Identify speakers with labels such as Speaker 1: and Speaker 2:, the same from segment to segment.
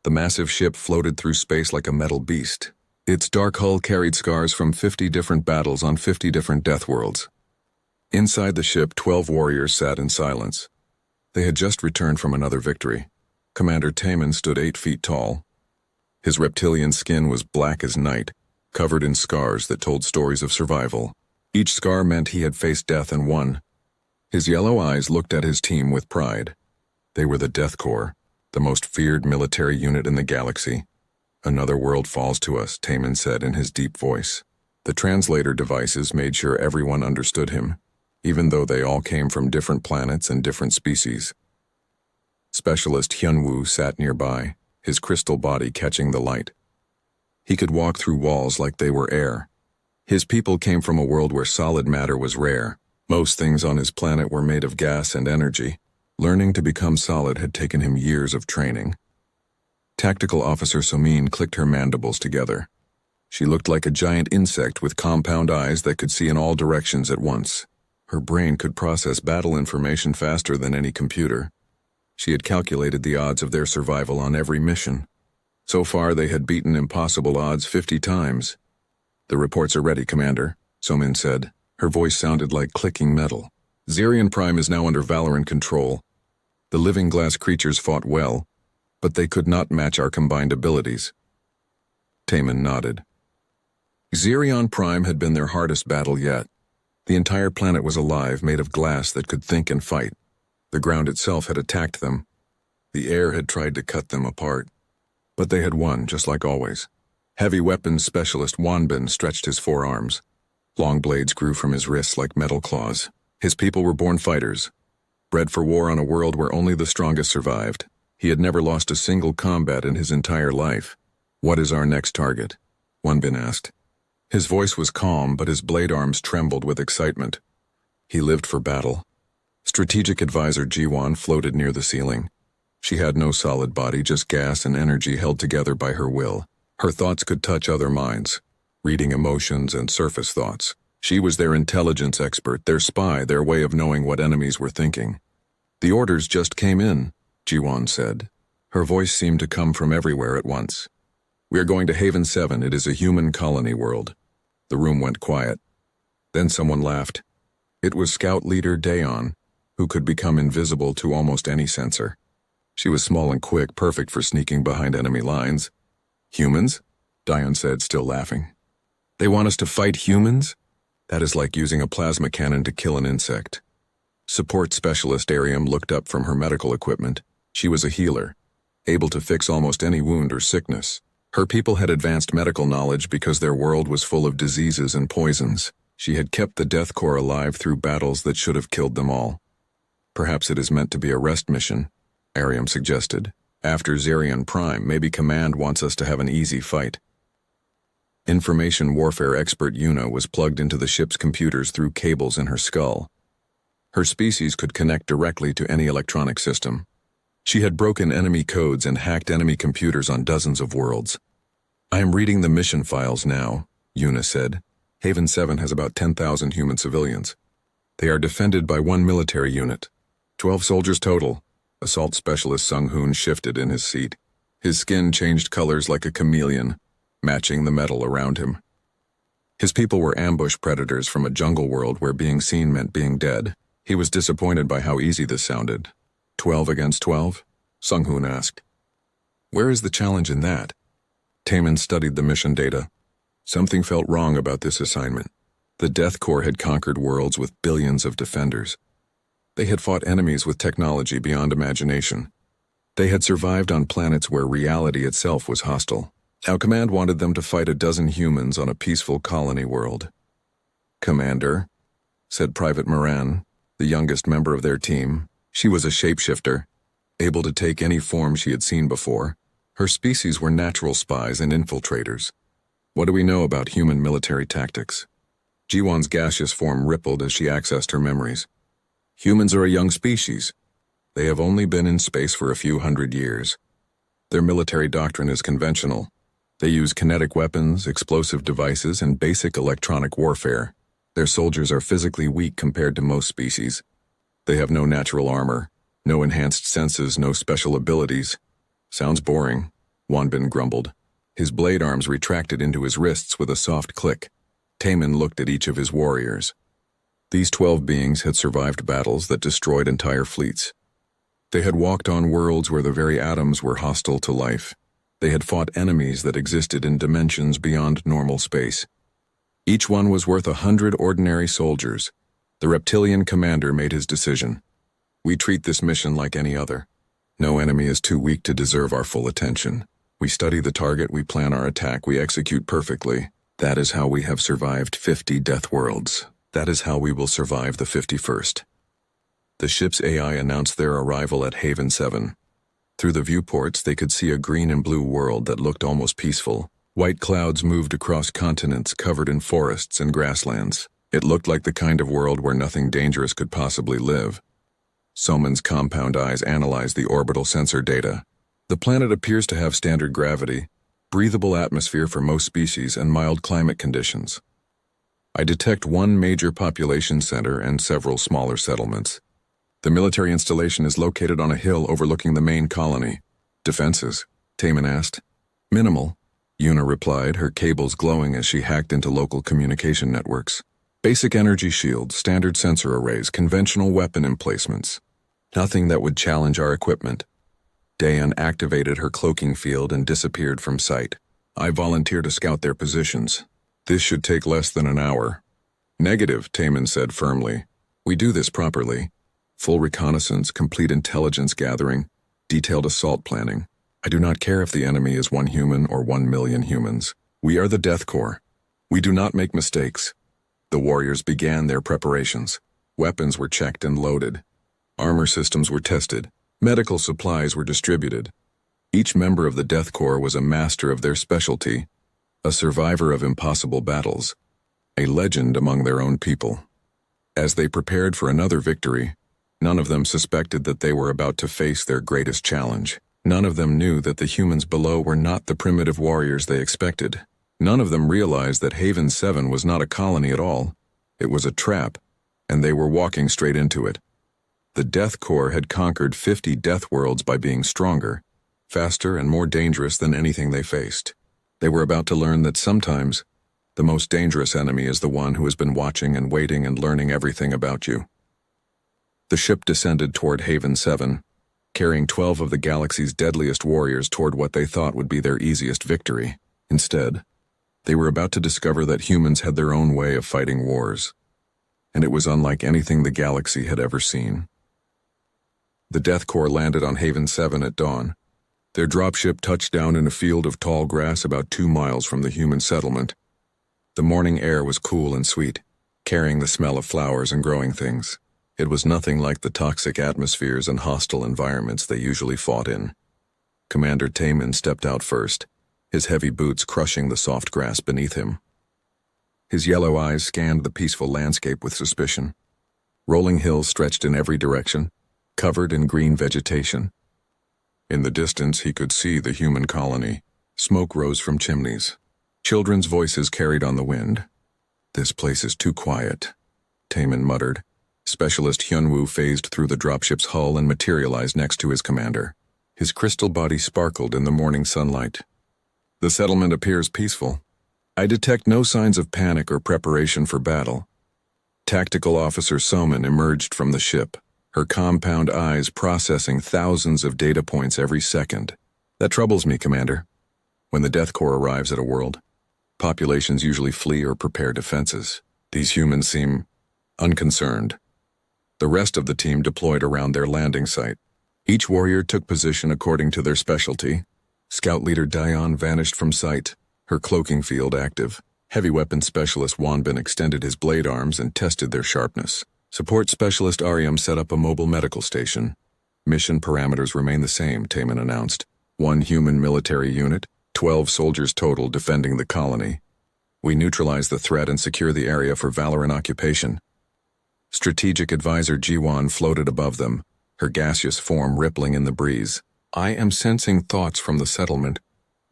Speaker 1: The massive ship floated through space like a metal beast. Its dark hull carried scars from 50 different battles on 50 different Deathworlds. Inside the ship, 12 warriors sat in silence. They had just returned from another victory. Commander Taman stood 8 feet tall. His reptilian skin was black as night, covered in scars that told stories of survival. Each scar meant he had faced death and won. His yellow eyes looked at his team with pride. They were the Death Corps, the most feared military unit in the galaxy. "Another world falls to us," Taman said in his deep voice. The translator devices made sure everyone understood him, even though they all came from different planets and different species. Specialist Hyunwoo sat nearby, his crystal body catching the light. He could walk through walls like they were air. His people came from a world where solid matter was rare. Most things on his planet were made of gas and energy. Learning to become solid had taken him years of training. Tactical Officer Somin clicked her mandibles together. She looked like a giant insect with compound eyes that could see in all directions at once. Her brain could process battle information faster than any computer. She had calculated the odds of their survival on every mission. So far, they had beaten impossible odds 50 times. "The reports are ready, Commander," Somin said. Her voice sounded like clicking metal. "Zerion Prime is now under Valorant control. The living glass creatures fought well, but they could not match our combined abilities." Taman nodded. Zerion Prime had been their hardest battle yet. The entire planet was alive, made of glass that could think and fight. The ground itself had attacked them. The air had tried to cut them apart. But they had won, just like always. Heavy weapons specialist Wanbin stretched his forearms. Long blades grew from his wrists like metal claws. His people were born fighters, bred for war on a world where only the strongest survived. He had never lost a single combat in his entire life. "What is our next target?" Wanbin asked. His voice was calm, but his blade arms trembled with excitement. He lived for battle. Strategic Advisor Jiwon floated near the ceiling. She had no solid body, just gas and energy held together by her will. Her thoughts could touch other minds, reading emotions and surface thoughts. She was their intelligence expert, their spy, their way of knowing what enemies were thinking. "The orders just came in," Jiwon said. Her voice seemed to come from everywhere at once. "We are going to Haven 7. It is a human colony world." The room went quiet. Then someone laughed. It was Scout Leader Daeon, who could become invisible to almost any sensor. She was small and quick, perfect for sneaking behind enemy lines. "Humans?" Daeon said, still laughing. "They want us to fight humans? That is like using a plasma cannon to kill an insect." Support Specialist Ariam looked up from her medical equipment. She was a healer, able to fix almost any wound or sickness. Her people had advanced medical knowledge because their world was full of diseases and poisons. She had kept the Death Corps alive through battles that should have killed them all. "Perhaps it is meant to be a rest mission," Ariam suggested. "After Zerion Prime, maybe Command wants us to have an easy fight." Information warfare expert Yuna was plugged into the ship's computers through cables in her skull. Her species could connect directly to any electronic system. She had broken enemy codes and hacked enemy computers on dozens of worlds. "I am reading the mission files now," Yuna said. "Haven 7 has about 10,000 human civilians. They are defended by 1 military unit. 12 soldiers total." Assault Specialist Sung-hoon shifted in his seat. His skin changed colors like a chameleon, matching the metal around him. His people were ambush predators from a jungle world where being seen meant being dead. He was disappointed by how easy this sounded. 12 against 12? Sung-hoon asked. "Where is the challenge in that?" Taman studied the mission data. Something felt wrong about this assignment. The Death Corps had conquered worlds with billions of defenders. They had fought enemies with technology beyond imagination. They had survived on planets where reality itself was hostile. Now Command wanted them to fight a dozen humans on a peaceful colony world. "Commander," said Private Moran, the youngest member of their team. She was a shapeshifter, able to take any form she had seen before. Her species were natural spies and infiltrators. "What do we know about human military tactics?" Jiwon's gaseous form rippled as she accessed her memories. "Humans are a young species. They have only been in space for a few hundred years. Their military doctrine is conventional. They use kinetic weapons, explosive devices, and basic electronic warfare. Their soldiers are physically weak compared to most species. They have no natural armor, no enhanced senses, no special abilities." "Sounds boring." Wanbin grumbled. His blade arms retracted into his wrists with a soft click. Taman looked at each of his warriors. These 12 beings had survived battles that destroyed entire fleets. They had walked on worlds where the very atoms were hostile to life. They had fought enemies that existed in dimensions beyond normal space. Each one was worth 100 ordinary soldiers. The reptilian commander made his decision. We treat this mission like any other. No enemy is too weak to deserve our full attention. We study the target, we plan our attack, we execute perfectly. That is how we have survived 50 Deathworlds. That is how we will survive the 51st. The ship's AI announced their arrival at Haven 7. Through the viewports, they could see a green and blue world that looked almost peaceful. White clouds moved across continents covered in forests and grasslands. It looked like the kind of world where nothing dangerous could possibly live. Soman's compound eyes analyzed the orbital sensor data. The planet appears to have standard gravity, breathable atmosphere for most species, and mild climate conditions. I detect one major population center and several smaller settlements. The military installation is located on a hill overlooking the main colony. Defenses? Taman asked. Minimal, Yuna replied, her cables glowing as she hacked into local communication networks. Basic energy shields, standard sensor arrays, conventional weapon emplacements. Nothing that would challenge our equipment. Dayan activated her cloaking field and disappeared from sight. I volunteer to scout their positions. This should take less than an hour. Negative, Taman said firmly. We do this properly. Full reconnaissance, complete intelligence gathering, detailed assault planning. I do not care if the enemy is 1 human or 1 million humans. We are the Death Corps. We do not make mistakes. The warriors began their preparations. Weapons were checked and loaded. Armor systems were tested. Medical supplies were distributed. Each member of the Death Corps was a master of their specialty, a survivor of impossible battles, a legend among their own people. As they prepared for another victory, none of them suspected that they were about to face their greatest challenge. None of them knew that the humans below were not the primitive warriors they expected. None of them realized that Haven 7 was not a colony at all. It was a trap, and they were walking straight into it. The Death Corps had conquered 50 Deathworlds by being stronger, faster, and more dangerous than anything they faced. They were about to learn that sometimes the most dangerous enemy is the one who has been watching and waiting and learning everything about you. The ship descended toward Haven 7, carrying 12 of the galaxy's deadliest warriors toward what they thought would be their easiest victory. Instead, they were about to discover that humans had their own way of fighting wars, and it was unlike anything the galaxy had ever seen. The Death Corps landed on Haven 7 at dawn. Their dropship touched down in a field of tall grass about 2 miles from the human settlement. The morning air was cool and sweet, carrying the smell of flowers and growing things. It was nothing like the toxic atmospheres and hostile environments they usually fought in. Commander Taman stepped out first, his heavy boots crushing the soft grass beneath him. His yellow eyes scanned the peaceful landscape with suspicion. Rolling hills stretched in every direction, covered in green vegetation. In the distance, he could see the human colony. Smoke rose from chimneys. Children's voices carried on the wind. This place is too quiet, Taman muttered. Specialist Hyunwoo phased through the dropship's hull and materialized next to his commander. His crystal body sparkled in the morning sunlight. The settlement appears peaceful. I detect no signs of panic or preparation for battle. Tactical Officer Soman emerged from the ship, her compound eyes processing thousands of data points every second. That troubles me, Commander. When the Death Corps arrives at a world, populations usually flee or prepare defenses. These humans seem unconcerned. The rest of the team deployed around their landing site. Each warrior took position according to their specialty. Scout leader Dayan vanished from sight, her cloaking field active. Heavy weapons specialist Wanbin extended his blade arms and tested their sharpness. Support specialist Aryam set up a mobile medical station. Mission parameters remain the same, Taman announced. 1 human military unit, 12 soldiers total defending the colony. We neutralize the threat and secure the area for Valorant occupation. Strategic advisor Jiwan floated above them, her gaseous form rippling in the breeze. I am sensing thoughts from the settlement.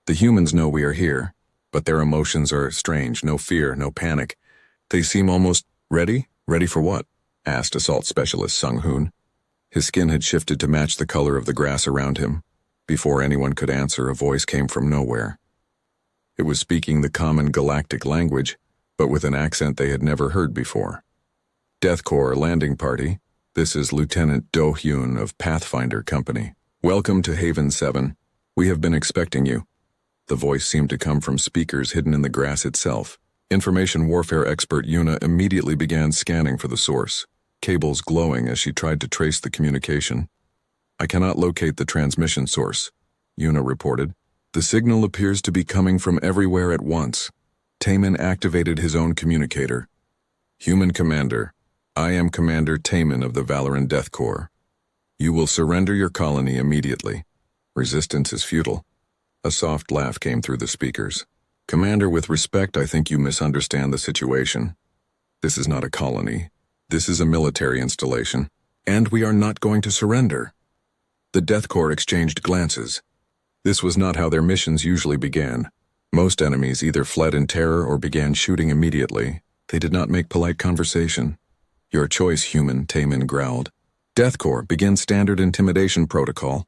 Speaker 1: The humans know we are here, but their emotions are strange, no fear, no panic. They seem almost ready? Ready for what? Asked Assault Specialist Sung-hoon. His skin had shifted to match the color of the grass around him. Before anyone could answer, a voice came from nowhere. It was speaking the common galactic language, but with an accent they had never heard before. Death Corps landing party. This is Lieutenant Do Hyun of Pathfinder Company. Welcome to Haven 7. We have been expecting you. The voice seemed to come from speakers hidden in the grass itself. Information warfare expert Yuna immediately began scanning for the source, cables glowing as she tried to trace the communication. I cannot locate the transmission source, Yuna reported. The signal appears to be coming from everywhere at once. Taman activated his own communicator. Human Commander, I am Commander Taman of the Valoran Death Corps. You will surrender your colony immediately. Resistance is futile. A soft laugh came through the speakers. Commander, with respect, I think you misunderstand the situation. This is not a colony. This is a military installation. And we are not going to surrender. The Death Corps exchanged glances. This was not how their missions usually began. Most enemies either fled in terror or began shooting immediately. They did not make polite conversation. Your choice, human, Taman growled. Death Corps, begin standard intimidation protocol.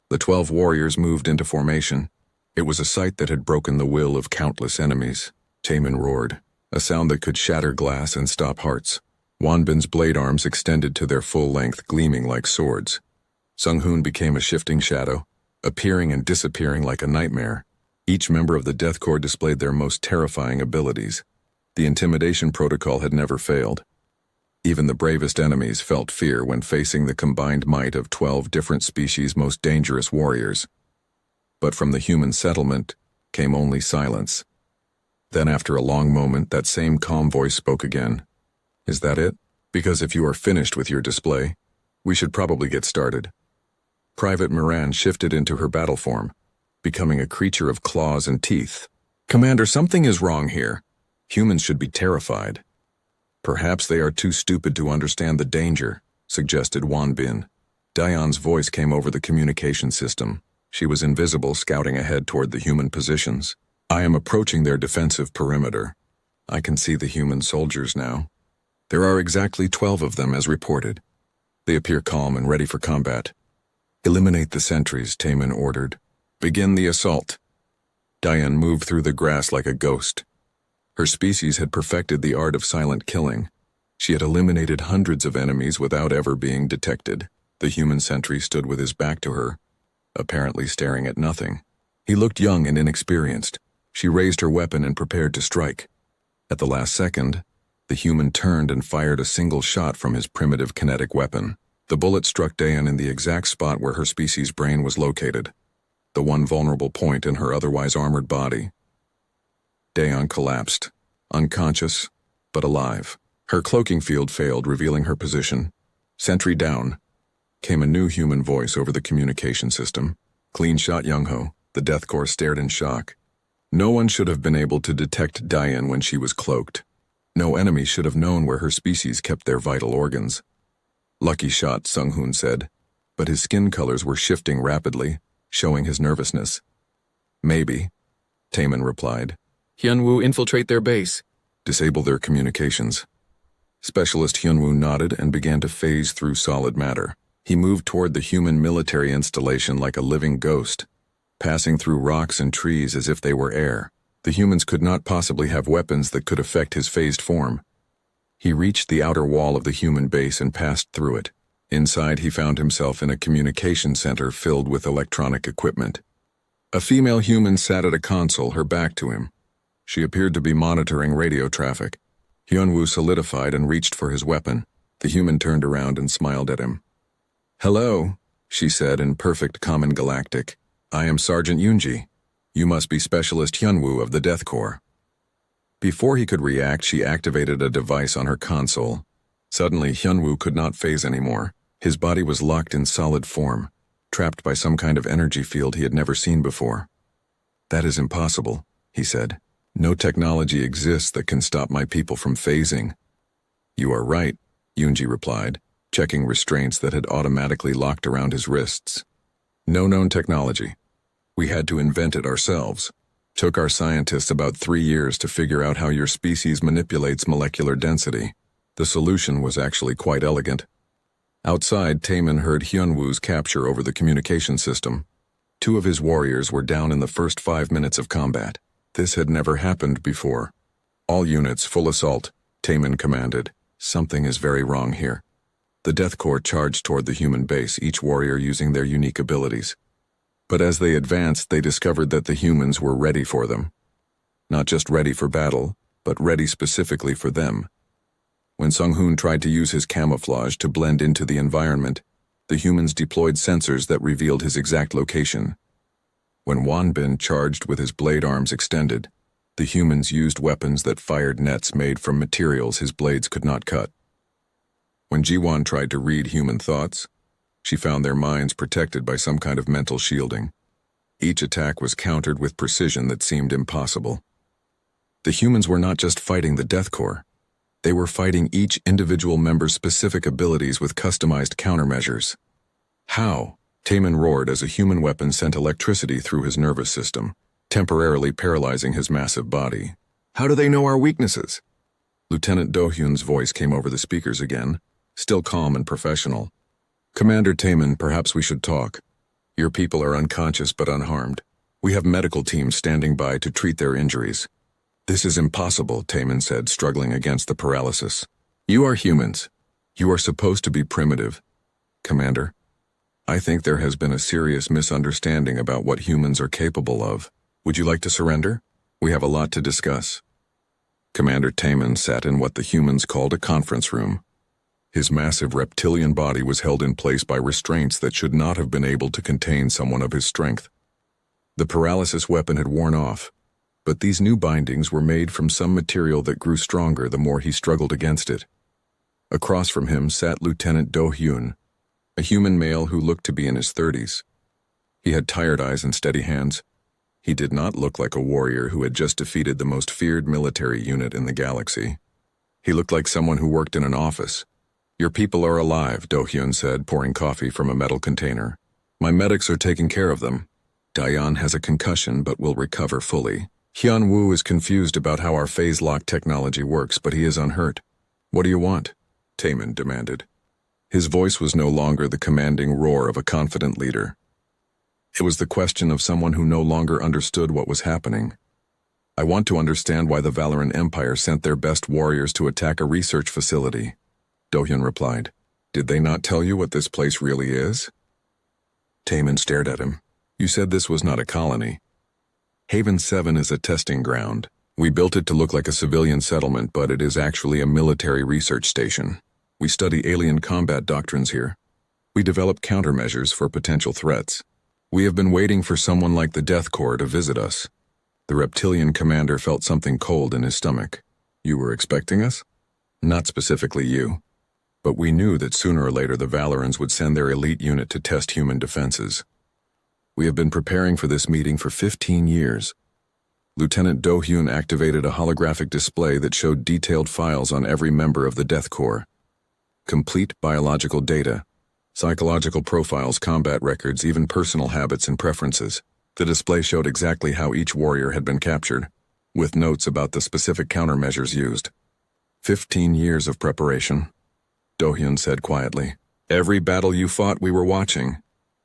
Speaker 1: The 12 warriors moved into formation. It was a sight that had broken the will of countless enemies. Taman roared, a sound that could shatter glass and stop hearts. Wanbin's blade arms extended to their full length, gleaming like swords. Sung-hoon became a shifting shadow, appearing and disappearing like a nightmare. Each member of the Death Corps displayed their most terrifying abilities. The intimidation protocol had never failed. Even the bravest enemies felt fear when facing the combined might of 12 different species' most dangerous warriors. But from the human settlement came only silence. Then after a long moment, that same calm voice spoke again. Is that it? Because if you are finished with your display, we should probably get started. Private Moran shifted into her battle form, becoming a creature of claws and teeth. Commander, something is wrong here. Humans should be terrified. Perhaps they are too stupid to understand the danger, suggested Wanbin. Diane's voice came over the communication system. She was invisible, scouting ahead toward the human positions. I am approaching their defensive perimeter. I can see the human soldiers now. There are exactly 12 of them as reported. They appear calm and ready for combat. Eliminate the sentries, Taman ordered. Begin the assault. Diane moved through the grass like a ghost. Her species had perfected the art of silent killing. She had eliminated hundreds of enemies without ever being detected. The human sentry stood with his back to her, apparently staring at nothing. He looked young and inexperienced. She raised her weapon and prepared to strike. At the last second, the human turned and fired a single shot from his primitive kinetic weapon. The bullet struck Dayan in the exact spot where her species' brain was located, the one vulnerable point in her otherwise armored body. Dayan collapsed, unconscious, but alive. Her cloaking field failed, revealing her position. Sentry down. Came a new human voice over the communication system. Clean shot, Young-ho. The Death Corps stared in shock. No one should have been able to detect Diane when she was cloaked. No enemy should have known where her species kept their vital organs. Lucky shot, Sung-hoon said, but his skin colors were shifting rapidly, showing his nervousness. Maybe, Taman replied.
Speaker 2: Hyunwoo infiltrate their base.
Speaker 1: Disable their communications. Specialist Hyunwoo nodded and began to phase through solid matter. He moved toward the human military installation like a living ghost, passing through rocks and trees as if they were air. The humans could not possibly have weapons that could affect his phased form. He reached the outer wall of the human base and passed through it. Inside, he found himself in a communication center filled with electronic equipment. A female human sat at a console, her back to him. She appeared to be monitoring radio traffic. Hyunwoo solidified and reached for his weapon. The human turned around and smiled at him. Hello, she said in perfect common galactic. I am Sergeant Yoonji. You must be Specialist Hyunwoo of the Death Corps. Before he could react, she activated a device on her console. Suddenly, Hyunwoo could not phase anymore. His body was locked in solid form, trapped by some kind of energy field he had never seen before. That is impossible, he said. No technology exists that can stop my people from phasing. You are right, Yoonji replied, checking restraints that had automatically locked around his wrists. No known technology. We had to invent it ourselves. Took our scientists about 3 years to figure out how your species manipulates molecular density. The solution was actually quite elegant. Outside, Taman heard Hyunwoo's capture over the communication system. Two of his warriors were down in the first 5 minutes of combat. This had never happened before. All units, full assault, Taman commanded. Something is very wrong here. The Death Corps charged toward the human base, each warrior using their unique abilities. But as they advanced, they discovered that the humans were ready for them. Not just ready for battle, but ready specifically for them. When Sung-hoon tried to use his camouflage to blend into the environment, the humans deployed sensors that revealed his exact location. When Won-bin charged with his blade arms extended, the humans used weapons that fired nets made from materials his blades could not cut. When Ji-won tried to read human thoughts, she found their minds protected by some kind of mental shielding. Each attack was countered with precision that seemed impossible. The humans were not just fighting the Death Corps. They were fighting each individual member's specific abilities with customized countermeasures. How? Taman roared as a human weapon sent electricity through his nervous system, temporarily paralyzing his massive body. How do they know our weaknesses? Lieutenant Do-hyun's voice came over the speakers again, still calm and professional. Commander Taman, perhaps we should talk. Your people are unconscious but unharmed. We have medical teams standing by to treat their injuries. This is impossible, Taman said, struggling against the paralysis. You are humans. You are supposed to be primitive. Commander, I think there has been a serious misunderstanding about what humans are capable of. Would you like to surrender? We have a lot to discuss. Commander Taman sat in what the humans called a conference room. His massive reptilian body was held in place by restraints that should not have been able to contain someone of his strength. The paralysis weapon had worn off, but these new bindings were made from some material that grew stronger the more he struggled against it. Across from him sat Lieutenant Do-hyun, a human male who looked to be in his 30s. He had tired eyes and steady hands. He did not look like a warrior who had just defeated the most feared military unit in the galaxy. He looked like someone who worked in an office. Your people are alive, Do-hyun said, pouring coffee from a metal container. My medics are taking care of them. Dayan has a concussion but will recover fully. Hyun-woo is confused about how our phase lock technology works, but he is unhurt. What do you want? Taman demanded. His voice was no longer the commanding roar of a confident leader. It was the question of someone who no longer understood what was happening. I want to understand why the Valoran Empire sent their best warriors to attack a research facility. Do-hyun replied. Did they not tell you what this place really is? Taman stared at him. You said this was not a colony. Haven 7 is a testing ground. We built it to look like a civilian settlement, but it is actually a military research station. We study alien combat doctrines here. We develop countermeasures for potential threats. We have been waiting for someone like the Death Corps to visit us. The reptilian commander felt something cold in his stomach. You were expecting us? Not specifically you. But we knew that sooner or later the Valorans would send their elite unit to test human defenses. We have been preparing for this meeting for 15 years. Lieutenant Do-hyun activated a holographic display that showed detailed files on every member of the Death Corps. Complete biological data, psychological profiles, combat records, even personal habits and preferences. The display showed exactly how each warrior had been captured, with notes about the specific countermeasures used. 15 years of preparation, Do-hyun said quietly. Every battle you fought, we were watching.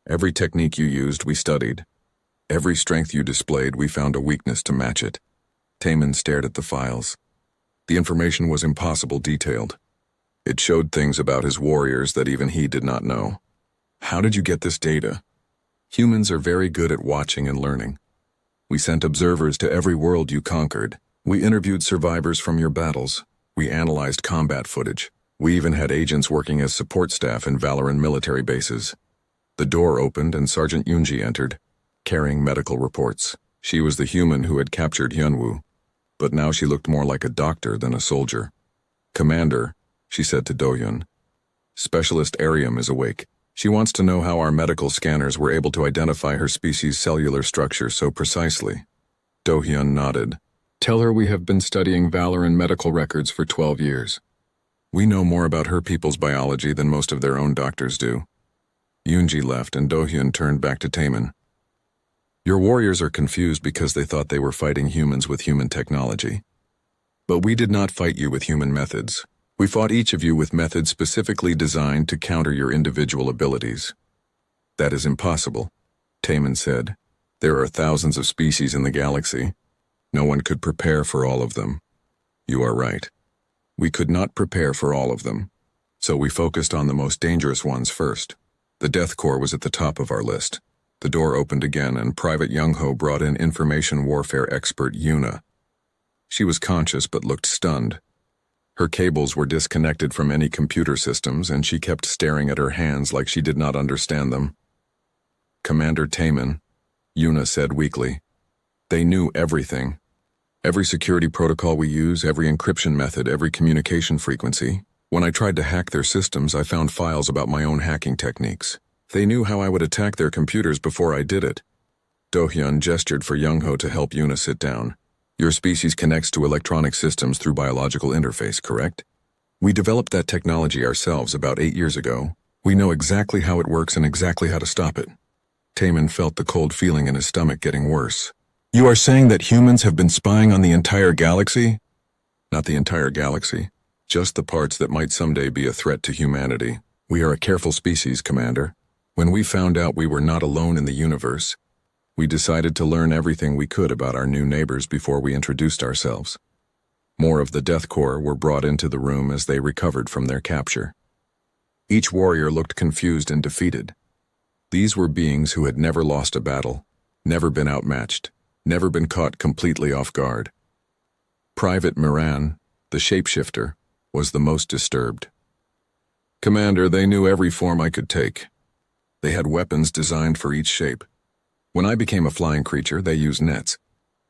Speaker 1: Every technique you used, we studied. Every strength you displayed, we found a weakness to match it. Taman stared at the files. The information was impossible detailed. It showed things about his warriors that even he did not know. How did you get this data? Humans are very good at watching and learning. We sent observers to every world you conquered. We interviewed survivors from your battles. We analyzed combat footage. We even had agents working as support staff in Valoran military bases. The door opened and Sergeant Yoonji entered, carrying medical reports. She was the human who had captured Hyun-woo, but now she looked more like a doctor than a soldier. Commander, she said to Do-hyun, Specialist Arium is awake. She wants to know how our medical scanners were able to identify her species' cellular structure so precisely. Do-hyun nodded. Tell her we have been studying Valoran medical records for 12 years. We know more about her people's biology than most of their own doctors do. Yoonji left and Do-hyun turned back to Taman. Your warriors are confused because they thought they were fighting humans with human technology. But we did not fight you with human methods. We fought each of you with methods specifically designed to counter your individual abilities. That is impossible. Taman said. There are thousands of species in the galaxy. No one could prepare for all of them. You are right. We could not prepare for all of them. So we focused on the most dangerous ones first. The Death Corps was at the top of our list. The door opened again and Private Young-ho brought in information warfare expert Yuna. She was conscious but looked stunned. Her cables were disconnected from any computer systems and she kept staring at her hands like she did not understand them. Commander Taman, Yuna said weakly. They knew everything. Every security protocol we use, every encryption method, every communication frequency. When I tried to hack their systems, I found files about my own hacking techniques. They knew how I would attack their computers before I did it. Do-hyun gestured for Young-ho to help Yuna sit down. Your species connects to electronic systems through biological interface, correct? We developed that technology ourselves about 8 years ago. We know exactly how it works and exactly how to stop it. Taman felt the cold feeling in his stomach getting worse. You are saying that humans have been spying on the entire galaxy? Not the entire galaxy, just the parts that might someday be a threat to humanity. We are a careful species, Commander. When we found out we were not alone in the universe, we decided to learn everything we could about our new neighbors before we introduced ourselves. More of the Death Corps were brought into the room as they recovered from their capture. Each warrior looked confused and defeated. These were beings who had never lost a battle, never been outmatched, never been caught completely off guard. Private Moran, the shapeshifter, was the most disturbed. Commander, they knew every form I could take. They had weapons designed for each shape. When I became a flying creature, they used nets.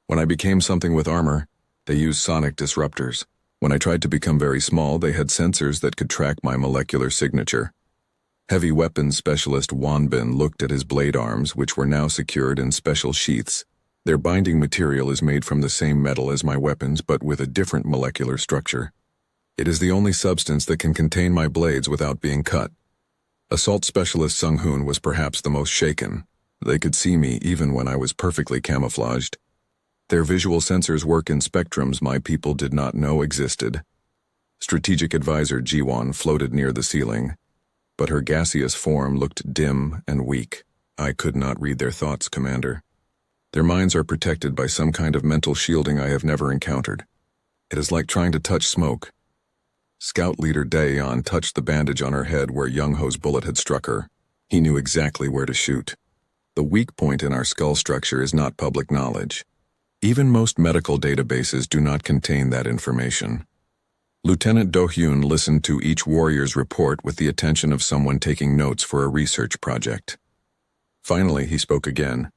Speaker 1: When I became something with armor, they used sonic disruptors. When I tried to become very small, they had sensors that could track my molecular signature. Heavy weapons specialist Wanbin looked at his blade arms, which were now secured in special sheaths. Their binding material is made from the same metal as my weapons, but with a different molecular structure. It is the only substance that can contain my blades without being cut. Assault specialist Sung-hoon was perhaps the most shaken. They could see me even when I was perfectly camouflaged. Their visual sensors work in spectrums my people did not know existed. Strategic advisor Ji-won floated near the ceiling, but her gaseous form looked dim and weak. I could not read their thoughts, Commander. Their minds are protected by some kind of mental shielding I have never encountered. It is like trying to touch smoke. Scout leader Daeyeon touched the bandage on her head where Young-ho's bullet had struck her. He knew exactly where to shoot. The weak point in our skull structure is not public knowledge. Even most medical databases do not contain that information. Lieutenant Do-hyun listened to each warrior's report with the attention of someone taking notes for a research project. Finally, he spoke again.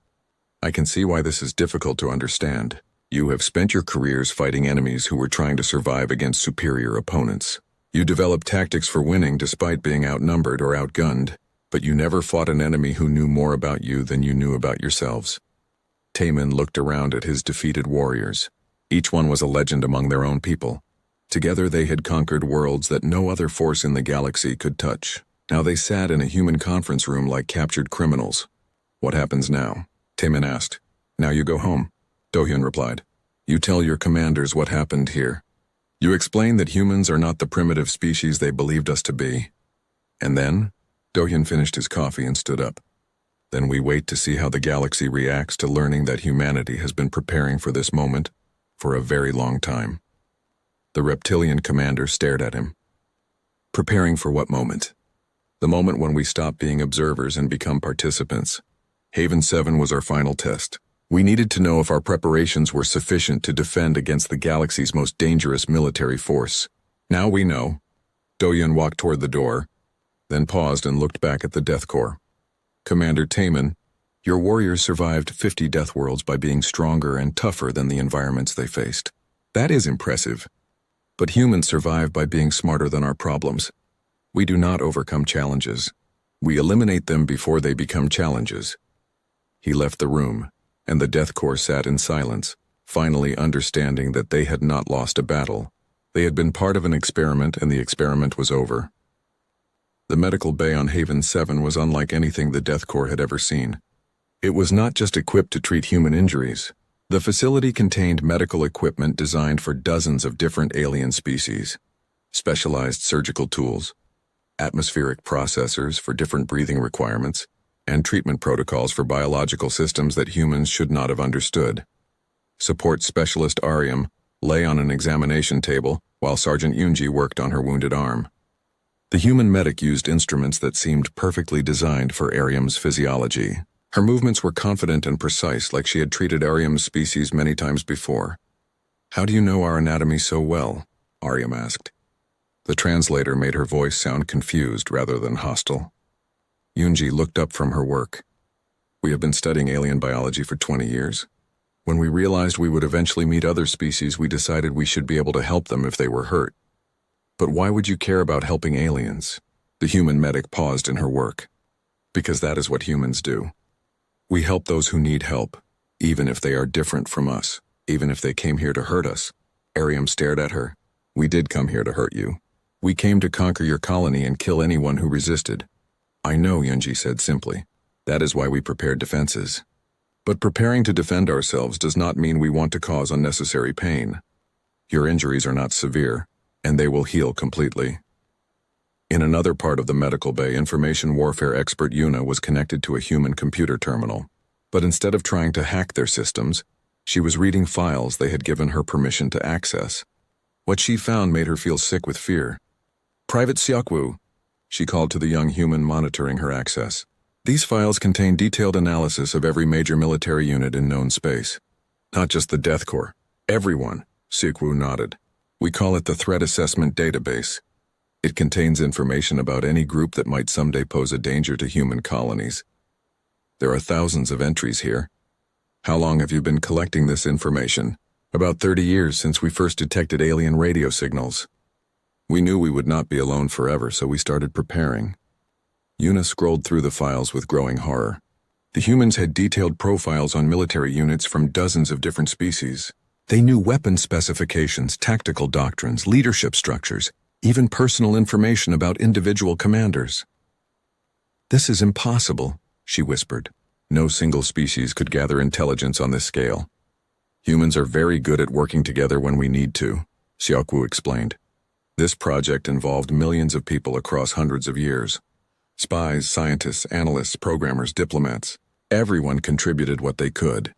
Speaker 1: I can see why this is difficult to understand. You have spent your careers fighting enemies who were trying to survive against superior opponents. You developed tactics for winning despite being outnumbered or outgunned, but you never fought an enemy who knew more about you than you knew about yourselves. Taman looked around at his defeated warriors. Each one was a legend among their own people. Together they had conquered worlds that no other force in the galaxy could touch. Now they sat in a human conference room like captured criminals. What happens now? Taman asked. Now you go home, Do-hyun replied. You tell your commanders what happened here. You explain that humans are not the primitive species they believed us to be. And then? Do-hyun finished his coffee and stood up. Then we wait to see how the galaxy reacts to learning that humanity has been preparing for this moment for a very long time. The reptilian commander stared at him. Preparing for what moment? The moment when we stop being observers and become participants. Haven 7 was our final test. We needed to know if our preparations were sufficient to defend against the galaxy's most dangerous military force. Now we know. Do-hyun walked toward the door, then paused and looked back at the Death Corps. Commander Taman, your warriors survived 50 Deathworlds by being stronger and tougher than the environments they faced. That is impressive. But humans survive by being smarter than our problems. We do not overcome challenges. We eliminate them before they become challenges. He left the room, and the Death Corps sat in silence, finally understanding that they had not lost a battle. They had been part of an experiment, and the experiment was over. The medical bay on Haven 7 was unlike anything the Death Corps had ever seen. It was not just equipped to treat human injuries. The facility contained medical equipment designed for dozens of different alien species, specialized surgical tools, atmospheric processors for different breathing requirements, and treatment protocols for biological systems that humans should not have understood. Support Specialist Ariam lay on an examination table while Sergeant Yunji worked on her wounded arm. The human medic used instruments that seemed perfectly designed for Ariam's physiology. Her movements were confident and precise, like she had treated Ariam's species many times before. "How do you know our anatomy so well?" Ariam asked. The translator made her voice sound confused rather than hostile. Yunji looked up from her work. "We have been studying alien biology for 20 years. When we realized we would eventually meet other species, we decided we should be able to help them if they were hurt." "But why would you care about helping aliens?" The human medic paused in her work. "Because that is what humans do. We help those who need help, even if they are different from us, even if they came here to hurt us." Ariam stared at her. "We did come here to hurt you. We came to conquer your colony and kill anyone who resisted." "I know," Yunji said simply. "That is why we prepared defenses. But preparing to defend ourselves does not mean we want to cause unnecessary pain. Your injuries are not severe, and they will heal completely." In another part of the medical bay, information warfare expert Yuna was connected to a human computer terminal. But instead of trying to hack their systems, she was reading files they had given her permission to access. What she found made her feel sick with fear. "Private Xiaoku," she called to the young human monitoring her access. "These files contain detailed analysis of every major military unit in known space. Not just the Death Corps. Everyone," Xiaoku nodded. "We call it the Threat Assessment Database. It contains information about any group that might someday pose a danger to human colonies. There are thousands of entries here." "How long have you been collecting this information?" "About 30 years, since we first detected alien radio signals. We knew we would not be alone forever, so we started preparing." Yuna scrolled through the files with growing horror. The humans had detailed profiles on military units from dozens of different species. They knew weapon specifications, tactical doctrines, leadership structures, even personal information about individual commanders. "This is impossible," she whispered. "No single species could gather intelligence on this scale. Humans are very good at working together when we need to," Xiaoku explained. "This project involved millions of people across hundreds of years. Spies, scientists, analysts, programmers, diplomats. Everyone contributed what they could."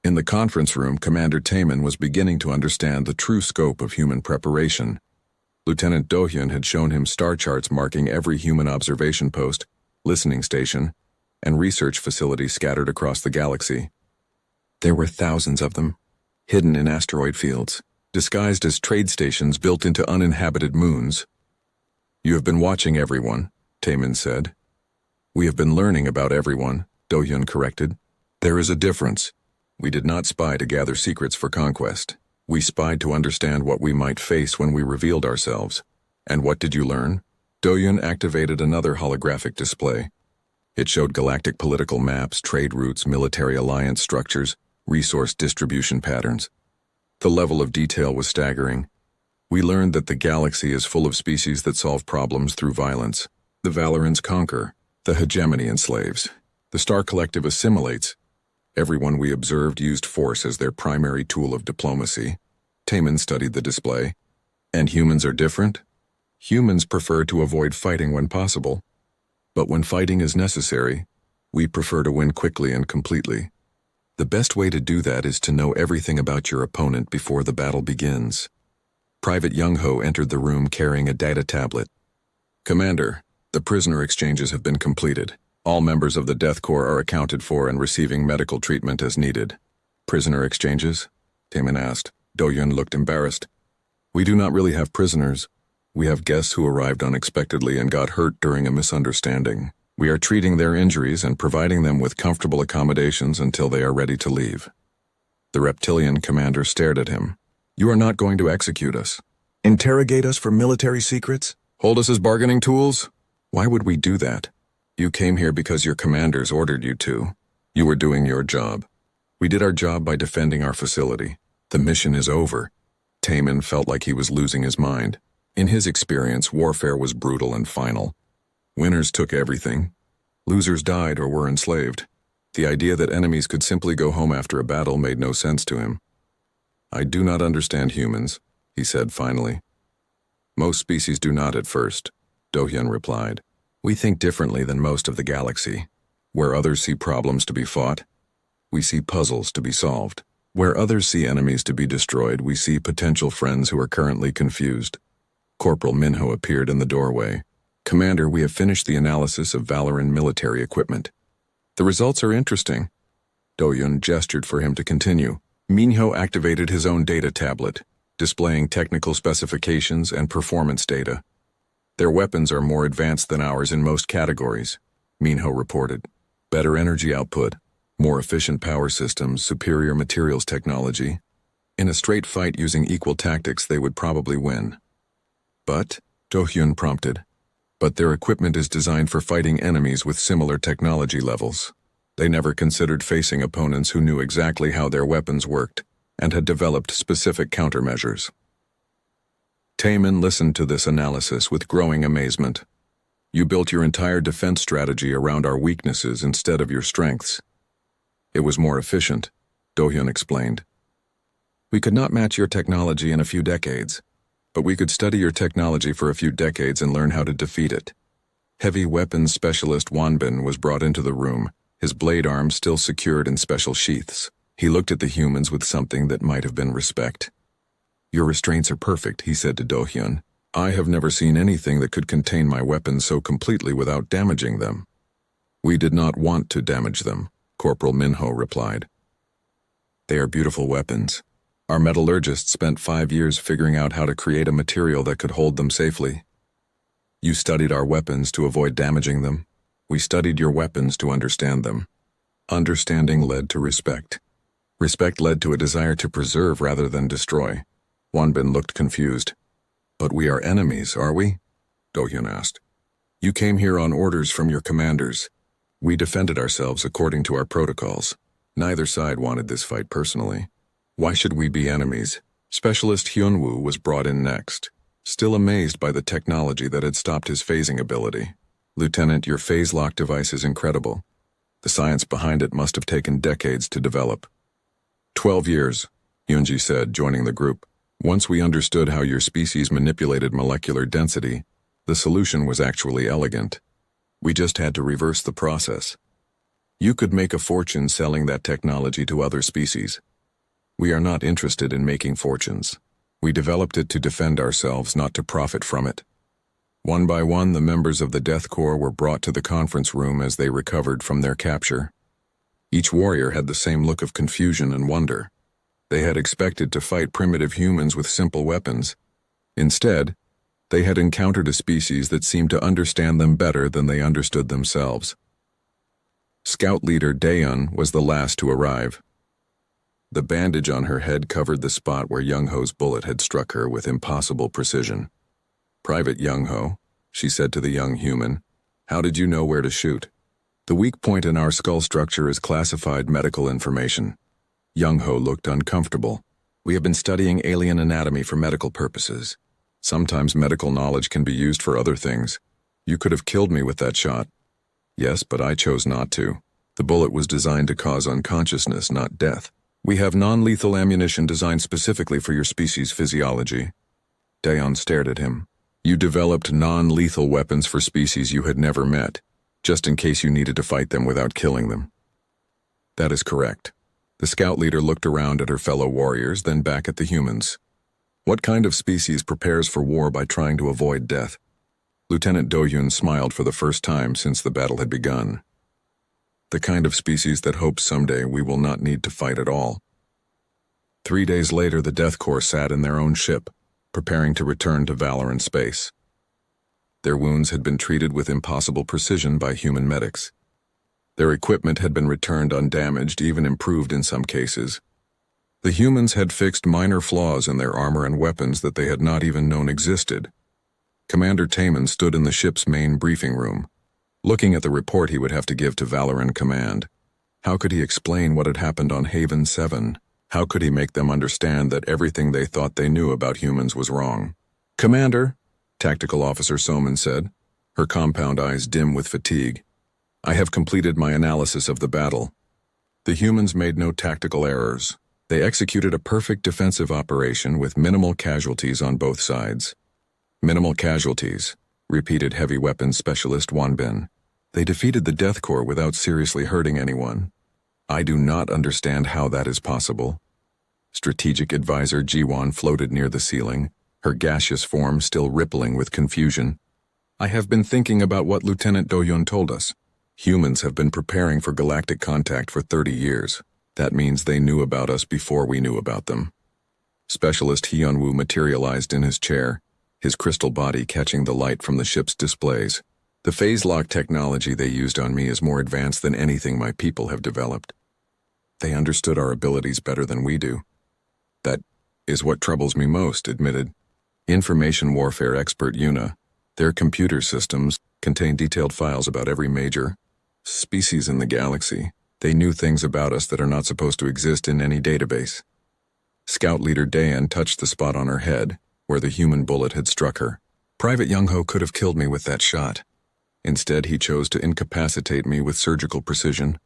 Speaker 1: In the conference room, Commander Taemin was beginning to understand the true scope of human preparation. Lieutenant Dohyun had shown him star charts marking every human observation post, listening station, and research facility scattered across the galaxy. There were thousands of them, hidden in asteroid fields, disguised as trade stations built into uninhabited moons. "You have been watching everyone," Taemin said. "We have been learning about everyone," Dohyun corrected. "There is a difference. We did not spy to gather secrets for conquest. We spied to understand what we might face when we revealed ourselves." "And what did you learn?" Dohyun activated another holographic display. It showed galactic political maps, trade routes, military alliance structures, resource distribution patterns. The level of detail was staggering. "We learned that the galaxy is full of species that solve problems through violence. The Valorans conquer, the hegemony enslaves. The Star Collective assimilates. Everyone we observed used force as their primary tool of diplomacy." Taemin studied the display. "And humans are different? Humans prefer to avoid fighting when possible. But when fighting is necessary, we prefer to win quickly and completely. The best way to do that is to know everything about your opponent before the battle begins." Private Young-ho entered the room carrying a data tablet. "Commander, the prisoner exchanges have been completed. All members of the Death Corps are accounted for and receiving medical treatment as needed." "Prisoner exchanges?" Taemin asked. Dohyun looked embarrassed. "We do not really have prisoners. We have guests who arrived unexpectedly and got hurt during a misunderstanding. We are treating their injuries and providing them with comfortable accommodations until they are ready to leave." The reptilian commander stared at him. "You are not going to execute us? Interrogate us for military secrets? Hold us as bargaining tools? Why would we do that? You came here because your commanders ordered you to. You were doing your job. We did our job by defending our facility. The mission is over." Taemin felt like he was losing his mind. In his experience, warfare was brutal and final. Winners took everything. Losers died or were enslaved. The idea that enemies could simply go home after a battle made no sense to him. "I do not understand humans," he said finally. "Most species do not at first," Dohyun replied. "We think differently than most of the galaxy. Where others see problems to be fought, we see puzzles to be solved. Where others see enemies to be destroyed, we see potential friends who are currently confused. Corporal Minho appeared in the doorway. Commander, we have finished the analysis of Valoran military equipment. The results are interesting. Do-yun gestured for him to continue. Minho activated his own data tablet, displaying technical specifications and performance data. Their weapons are more advanced than ours in most categories, Minho reported. Better energy output, more efficient power systems, superior materials technology. In a straight fight using equal tactics, they would probably win. But, Do-hyun prompted, but their equipment is designed for fighting enemies with similar technology levels. They never considered facing opponents who knew exactly how their weapons worked and had developed specific countermeasures. Taemin listened to this analysis with growing amazement. You built your entire defense strategy around our weaknesses instead of your strengths. It was more efficient, Do-hyun explained. We could not match your technology in a few decades, but we could study your technology for a few decades and learn how to defeat it. Heavy weapons specialist Wanbin was brought into the room, his blade arm still secured in special sheaths. He looked at the humans with something that might have been respect. Your restraints are perfect, he said to Do-hyun. I have never seen anything that could contain my weapons so completely without damaging them. We did not want to damage them, Corporal Minho replied. They are beautiful weapons. Our metallurgists spent 5 years figuring out how to create a material that could hold them safely. You studied our weapons to avoid damaging them. We studied your weapons to understand them. Understanding led to respect. Respect led to a desire to preserve rather than destroy. Wanbin looked confused. But we are enemies, are we? Do-hyun asked. You came here on orders from your commanders. We defended ourselves according to our protocols. Neither side wanted this fight personally. Why should we be enemies? Specialist Hyunwoo was brought in next, still amazed by the technology that had stopped his phasing ability. Lieutenant, your phase lock device is incredible. The science behind it must have taken decades to develop. 12 years, Yoonji said, joining the group. Once we understood how your species manipulated molecular density, the solution was actually elegant. We just had to reverse the process. You could make a fortune selling that technology to other species. We are not interested in making fortunes. We developed it to defend ourselves, not to profit from it. One by one, the members of the Death Corps were brought to the conference room as they recovered from their capture. Each warrior had the same look of confusion and wonder. They had expected to fight primitive humans with simple weapons. Instead, they had encountered a species that seemed to understand them better than they understood themselves. Scout leader Daeun was the last to arrive. The bandage on her head covered the spot where Young-ho's bullet had struck her with impossible precision. Private Young-ho, she said to the young human, how did you know where to shoot? The weak point in our skull structure is classified medical information. Young-ho looked uncomfortable. We have been studying alien anatomy for medical purposes. Sometimes medical knowledge can be used for other things. You could have killed me with that shot. Yes, but I chose not to. The bullet was designed to cause unconsciousness, not death. We have non-lethal ammunition designed specifically for your species' physiology. Daeun stared at him. You developed non-lethal weapons for species you had never met, just in case you needed to fight them without killing them. That is correct. The scout leader looked around at her fellow warriors, then back at the humans. What kind of species prepares for war by trying to avoid death? Lieutenant Do-hyun smiled for the first time since the battle had begun. The kind of species that hopes someday we will not need to fight at all. 3 days later, the Death Corps sat in their own ship, preparing to return to Valoran space. Their wounds had been treated with impossible precision by human medics. Their equipment had been returned undamaged, even improved in some cases. The humans had fixed minor flaws in their armor and weapons that they had not even known existed. Commander Taemin stood in the ship's main briefing room, looking at the report he would have to give to Valoran Command. How could he explain what had happened on Haven 7? How could he make them understand that everything they thought they knew about humans was wrong? Commander, Tactical Officer Soman said, her compound eyes dim with fatigue. I have completed my analysis of the battle. The humans made no tactical errors. They executed a perfect defensive operation with minimal casualties on both sides. Minimal casualties, repeated heavy weapons specialist Wanbin. They defeated the Death Corps without seriously hurting anyone. I do not understand how that is possible. Strategic Advisor Jiwan floated near the ceiling, her gaseous form still rippling with confusion. I have been thinking about what Lieutenant Do-hyun told us. Humans have been preparing for galactic contact for 30 years. That means they knew about us before we knew about them. Specialist Hyun-woo materialized in his chair, his crystal body catching the light from the ship's displays. The phase lock technology they used on me is more advanced than anything my people have developed. They understood our abilities better than we do. That is what troubles me most, admitted information warfare expert Yuna. Their computer systems contain detailed files about every major species in the galaxy. They knew things about us that are not supposed to exist in any database. Scout leader Dayan touched the spot on her head, where the human bullet had struck her. Private Young-ho could have killed me with that shot. Instead, he chose to incapacitate me with surgical precision.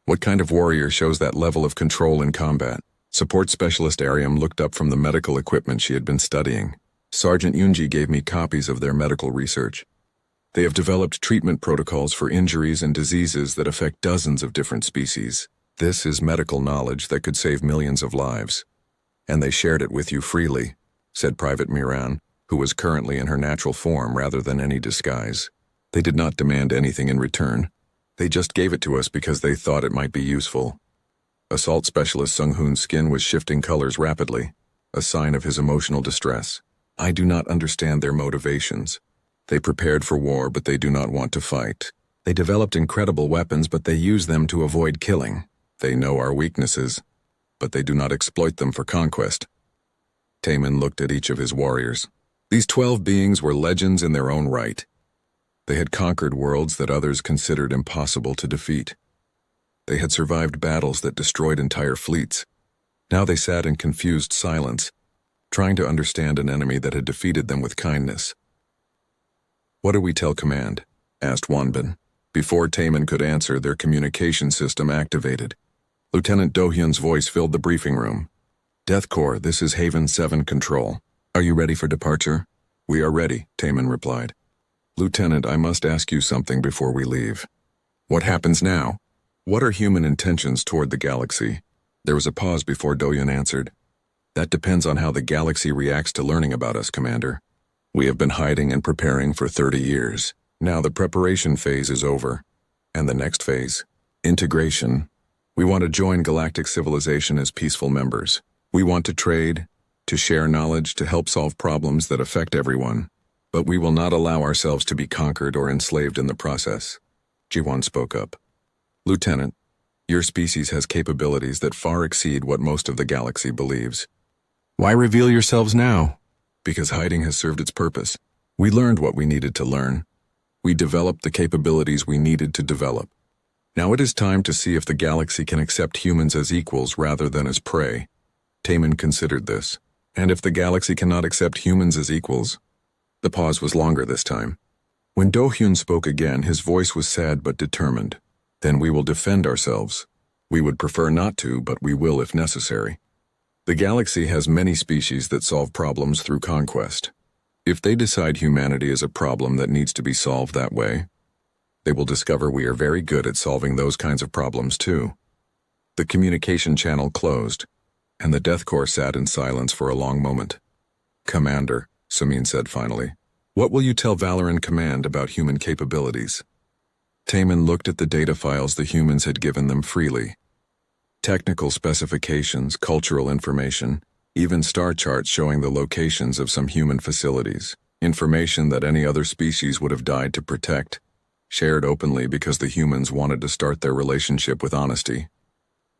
Speaker 1: What kind of warrior shows that level of control in combat? Support Specialist Ariam looked up from the medical equipment she had been studying. Sergeant Yoonji gave me copies of their medical research. They have developed treatment protocols for injuries and diseases that affect dozens of different species. This is medical knowledge that could save millions of lives. And they shared it with you freely, said Private Miran, who was currently in her natural form rather than any disguise. They did not demand anything in return. They just gave it to us because they thought it might be useful. Assault Specialist Sung-hoon's skin was shifting colors rapidly, a sign of his emotional distress. I do not understand their motivations. They prepared for war, but they do not want to fight. They developed incredible weapons, but they use them to avoid killing. They know our weaknesses, but they do not exploit them for conquest. Taemin looked at each of his warriors. These 12 beings were legends in their own right. They had conquered worlds that others considered impossible to defeat. They had survived battles that destroyed entire fleets. Now they sat in confused silence, trying to understand an enemy that had defeated them with kindness. What do we tell command? Asked Wanbin. Before Taemin could answer, their communication system activated. Lieutenant Do-hyun's voice filled the briefing room. Death Corps, this is Haven 7 Control. Are you ready for departure? We are ready, Taemin replied. Lieutenant, I must ask you something before we leave. What happens now? What are human intentions toward the galaxy? There was a pause before Do-hyun answered. That depends on how the galaxy reacts to learning about us, Commander. We have been hiding and preparing for 30 years. Now the preparation phase is over. And the next phase, integration. We want to join galactic civilization as peaceful members. We want to trade, to share knowledge, to help solve problems that affect everyone. But we will not allow ourselves to be conquered or enslaved in the process. Jiwon spoke up. Lieutenant, your species has capabilities that far exceed what most of the galaxy believes. Why reveal yourselves now? Because hiding has served its purpose. We learned what we needed to learn. We developed the capabilities we needed to develop. Now it is time to see if the galaxy can accept humans as equals rather than as prey. Taemin considered this. And if the galaxy cannot accept humans as equals? The pause was longer this time. When Do-hyun spoke again, his voice was sad but determined. Then we will defend ourselves. We would prefer not to, but we will if necessary. The galaxy has many species that solve problems through conquest. If they decide humanity is a problem that needs to be solved that way, they will discover we are very good at solving those kinds of problems too. The communication channel closed, and the Death Corps sat in silence for a long moment. Commander, Samin said finally, what will you tell Valoran Command about human capabilities? Taemin looked at the data files the humans had given them freely. Technical specifications, cultural information, even star charts showing the locations of some human facilities, information that any other species would have died to protect, shared openly because the humans wanted to start their relationship with honesty.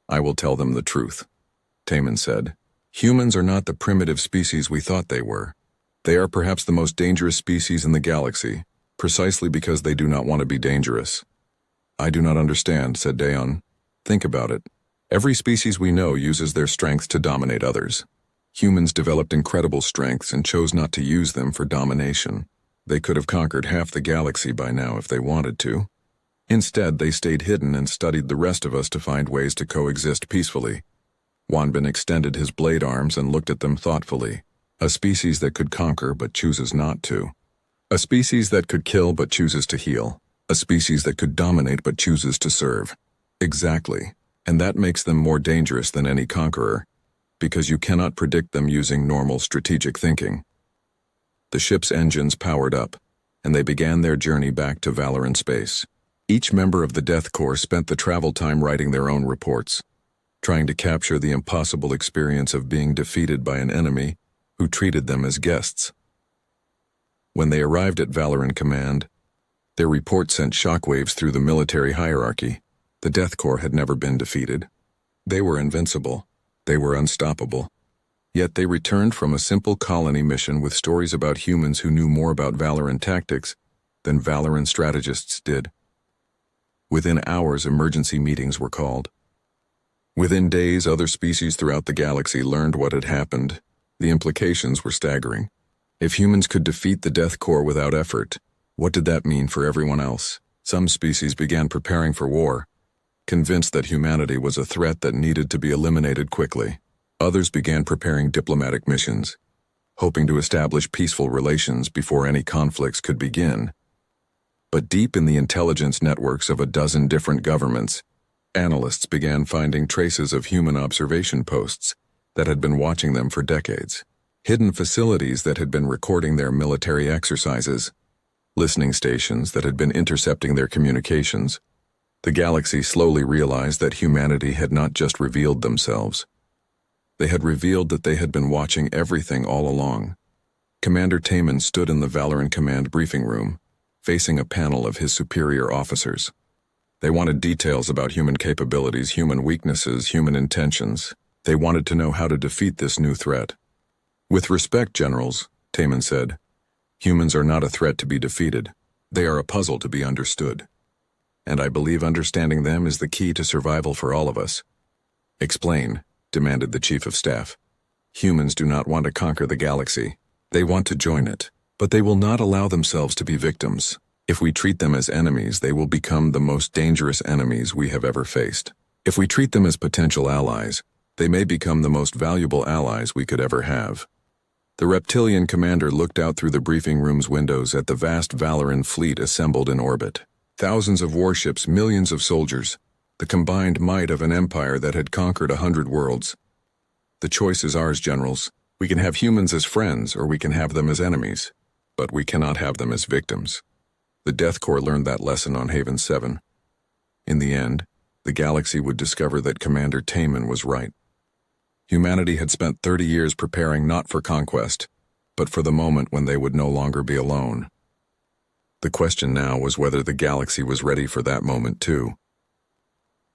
Speaker 1: I will tell them the truth, Taemin said. Humans are not the primitive species we thought they were. They are perhaps the most dangerous species in the galaxy, precisely because they do not want to be dangerous. I do not understand, said Daeon. Think about it. Every species we know uses their strength to dominate others. Humans developed incredible strengths and chose not to use them for domination. They could have conquered half the galaxy by now if they wanted to. Instead, they stayed hidden and studied the rest of us to find ways to coexist peacefully. Wanbin extended his blade arms and looked at them thoughtfully. A species that could conquer but chooses not to. A species that could kill but chooses to heal. A species that could dominate but chooses to serve. Exactly. And that makes them more dangerous than any conqueror, because you cannot predict them using normal strategic thinking. The ship's engines powered up, and they began their journey back to Valoran space. Each member of the Death Corps spent the travel time writing their own reports, trying to capture the impossible experience of being defeated by an enemy who treated them as guests. When they arrived at Valoran Command, their report sent shockwaves through the military hierarchy. The Death Corps had never been defeated. They were invincible. They were unstoppable. Yet they returned from a simple colony mission with stories about humans who knew more about Valoran tactics than Valoran strategists did. Within hours, emergency meetings were called. Within days, other species throughout the galaxy learned what had happened. The implications were staggering. If humans could defeat the Death Corps without effort, what did that mean for everyone else? Some species began preparing for war, convinced that humanity was a threat that needed to be eliminated quickly. Others began preparing diplomatic missions, hoping to establish peaceful relations before any conflicts could begin. But deep in the intelligence networks of a dozen different governments, analysts began finding traces of human observation posts that had been watching them for decades, hidden facilities that had been recording their military exercises, listening stations that had been intercepting their communications. The galaxy slowly realized that humanity had not just revealed themselves. They had revealed that they had been watching everything all along. Commander Taman stood in the Valoran Command briefing room, facing a panel of his superior officers. They wanted details about human capabilities, human weaknesses, human intentions. They wanted to know how to defeat this new threat. "With respect, generals," Taman said, "humans are not a threat to be defeated. They are a puzzle to be understood. And I believe understanding them is the key to survival for all of us." "Explain," demanded the Chief of Staff. "Humans do not want to conquer the galaxy. They want to join it, but they will not allow themselves to be victims. If we treat them as enemies, they will become the most dangerous enemies we have ever faced. If we treat them as potential allies, they may become the most valuable allies we could ever have." The reptilian commander looked out through the briefing room's windows at the vast Valoran fleet assembled in orbit. Thousands of warships, millions of soldiers, the combined might of an empire that had conquered 100 worlds. "The choice is ours, generals. We can have humans as friends, or we can have them as enemies. But we cannot have them as victims." The Death Corps learned that lesson on Haven 7. In the end, the galaxy would discover that Commander Taman was right. Humanity had spent 30 years preparing not for conquest, but for the moment when they would no longer be alone. The question now was whether the galaxy was ready for that moment too.